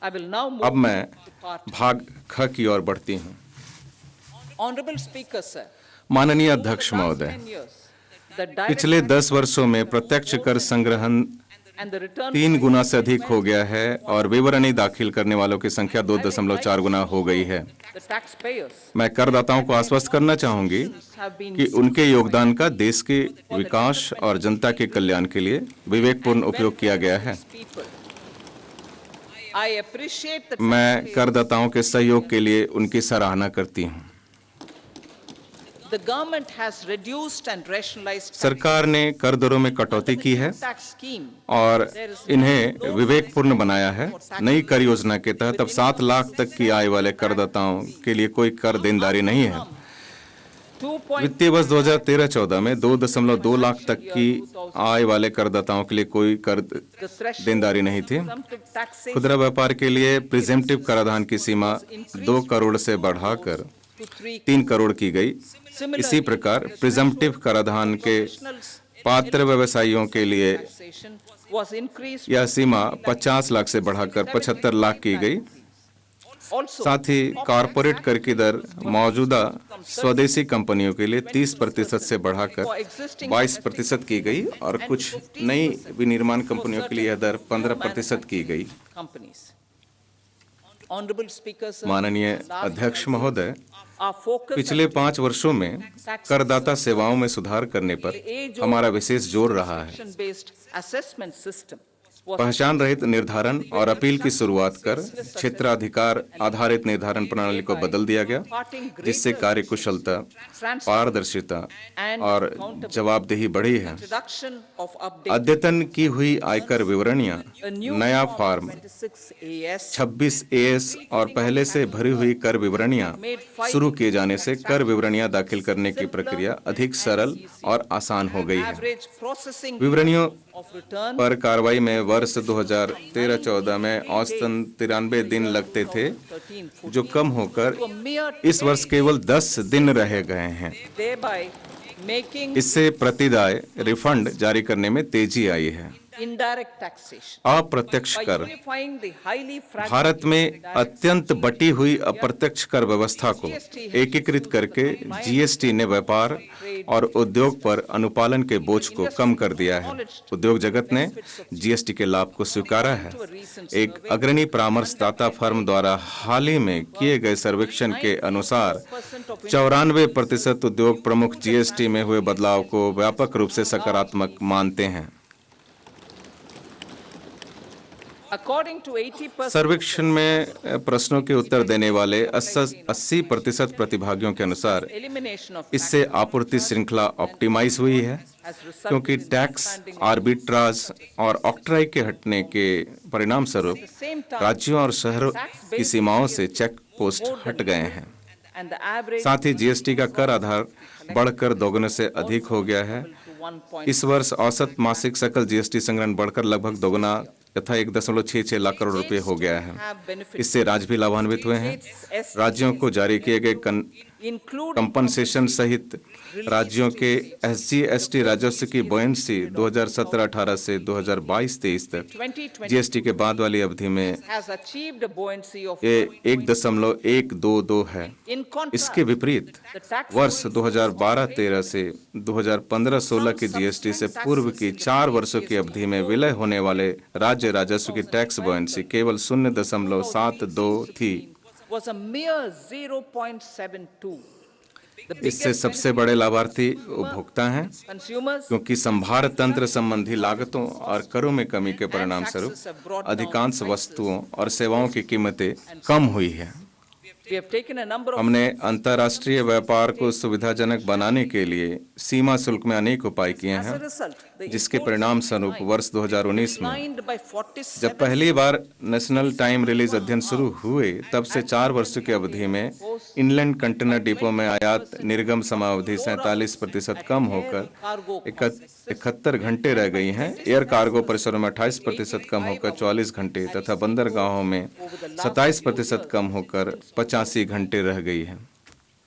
I will now अब move मैं to part भाग ख की ओर बढ़ती हूँ। Honorable Speaker, sir. माननीय Over the अध्यक्ष last महोदय, 10 years, the direct पिछले tax 10 वर्षों में प्रत्यक्ष कर संग्रहण and the return 3 गुना से filing अधिक हो गया है और विवरणी दाखिल करने वालों की संख्या I would 2.4 like Guna to हो गई है। assure the taxpayers मैं करदाताओं को आश्वस्त करना चाहूंगी have been कि उनके योगदान का देश के for the विकास और development जनता के कल्याण के लिए विवेकपूर्ण and उपयोग किया welfare गया of है। its people. I appreciate the मैं taxpayers. करदाताओं के सहयोग के लिए उनकी सराहना करती हूँ। The government has reduced and rationalized सरकार ने कर दरों में कटौती की है tax scheme. और इन्हें विवेकपूर्ण बनाया है। नई कर योजना के तहत अब 7 लाख तक की आय वाले करदाताओं के लिए कोई कर देनदारी नहीं है। 2. वित्तीय वर्ष 2013-14 में 2.2 लाख तक की आय वाले करदाताओं के लिए कोई कर The threshold देनदारी नहीं थी। presumptive taxation खुदरा व्यापार के लिए प्रिजेम्प्टिव कराधान की सीमा 2 करोड़ से बढ़ाकर to 3. 3 करोड़ की गई। इसी प्रकार प्रिजम्प्टिव कराधान के पात्र व्यवसायियों के लिए Taxation was increased. यह सीमा 50 लाख से बढ़ाकर 75 लाख की गई। Also, साथ ही कॉरपोरेट कर की दर मौजूदा स्वदेशी कंपनियों के लिए 30% से बढ़ाकर 22% की गई और कुछ नई विनिर्माण कंपनियों के लिए यह दर 15% की गई। companies. Honorable Speaker, sir, माननीय अध्यक्ष महोदय, our focus पिछले 5 वर्षों में करदाता सेवाओं में सुधार करने पर हमारा विशेष जोर रहा है। based assessment system was पहचान रहित निर्धारण और अपील की शुरुआत कर क्षेत्राधिकार आधारित निर्धारण प्रणाली को बदल दिया गया, जिससे कार्य कुशलता, पारदर्शिता और जवाबदेही बढ़ी है। introduction of update अद्यतन की हुई आयकर विवरणियां, a new नया form फॉर्म 26 AS 26 एएस और पहले से भरी हुई कर विवरणियां शुरू किए जाने से कर विवरणियां दाखिल करने की प्रक्रिया अधिक सरल और आसान हो गई है। average processing विवरणियों of return पर कार्रवाई में वर्ष 2013-14 में औसतन 93 दिन लगते थे, जो कम होकर to a mere इस वर्ष केवल 10 दिन रह गए हैं। thereby making इससे प्रतिदाय रिफंड जारी करने में तेजी आई है। indirect taxation अप्रत्यक्ष by कर unifying the highly fragmented Bharat में अत्यंत बटी हुई अप्रत्यक्ष कर व्यवस्था को एकीकृत करके जीएसटी ने व्यापार और उद्योग पर अनुपालन के बोझ को कम कर दिया है। उद्योग जगत ने जीएसटी के लाभ को स्वीकारा है। एक अग्रणी परामर्शदाता फर्म द्वारा हाल ही में किए गए सर्वेक्षण के अनुसार 94% उद्योग प्रमुख जीएसटी में हुए बदलाव को व्यापक रूप से सकारात्मक मानते हैं। according to 80% सर्वेक्षण में प्रश्नों के उत्तर देने वाले 80% प्रतिभागियों के अनुसार elimination of इससे आपूर्ति श्रृंखला ऑप्टिमाइज हुई है, as result क्योंकि टैक्स आर्बिट्राज और ऑक्ट्राई के हटने के परिणाम स्वरूप राज्यों और शहरों की सीमाओं से चेक पोस्ट हट गए हैं। and the average साथ ही जीएसटी का कर आधार बढ़कर दोगुने से अधिक हो गया है। to 1. इस वर्ष औसत मासिक सकल जीएसटी संग्रहण बढ़कर लगभग दोगुना तथा 1.66 लाख करोड़ रुपए हो गया है। have benefited इससे राज्य भी लाभान्वित हुए हैं। राज्यों को जारी किए गए including कंपनसेशन सहित राज्यों के एसजी/एसटी राजस्व की बोयेंसी 2017-18 से 2022-23 तक 2020 जीएसटी के बाद वाली अवधि में has achieved a buoyancy of ये 1.122 है। in contrast इसके विपरीत the tax वर्ष 2012-13 से 2015-16 की जीएसटी से पूर्व की 4 वर्षों की अवधि में विलय होने वाले राज्य राजस्व की टैक्स बोयेंसी केवल 0.72 थी। was a mere 0.72. The इससे biggest सबसे बड़े लाभार्थी उपभोक्ता हैं, consumers क्योंकि संभार तंत्र संबंधी लागतों और करों में कमी के परिणाम स्वरूप अधिकांश वस्तुओं और सेवाओं की कीमतें कम हुई है। we have taken a number of हमने अंतर्राष्ट्रीय व्यापार को सुविधाजनक बनाने के लिए सीमा शुल्क में अनेक उपाय किए as a हैं, result the जिसके परिणाम स्वरूप वर्ष 2019 में declined by 47 जब पहली बार नेशनल टाइम रिलीज अध्ययन शुरू हुए, तब से 4 वर्षों की अवधि में इनलैंड कंटेनर डिपो में आयात निर्गम समावधि 47% कम होकर 71 घंटे रह गई हैं। एयर कार्गो परिसरों में 28% कम होकर 44 घंटे तथा बंदरगाहों में 27% कम होकर 85 घंटे रह गई है।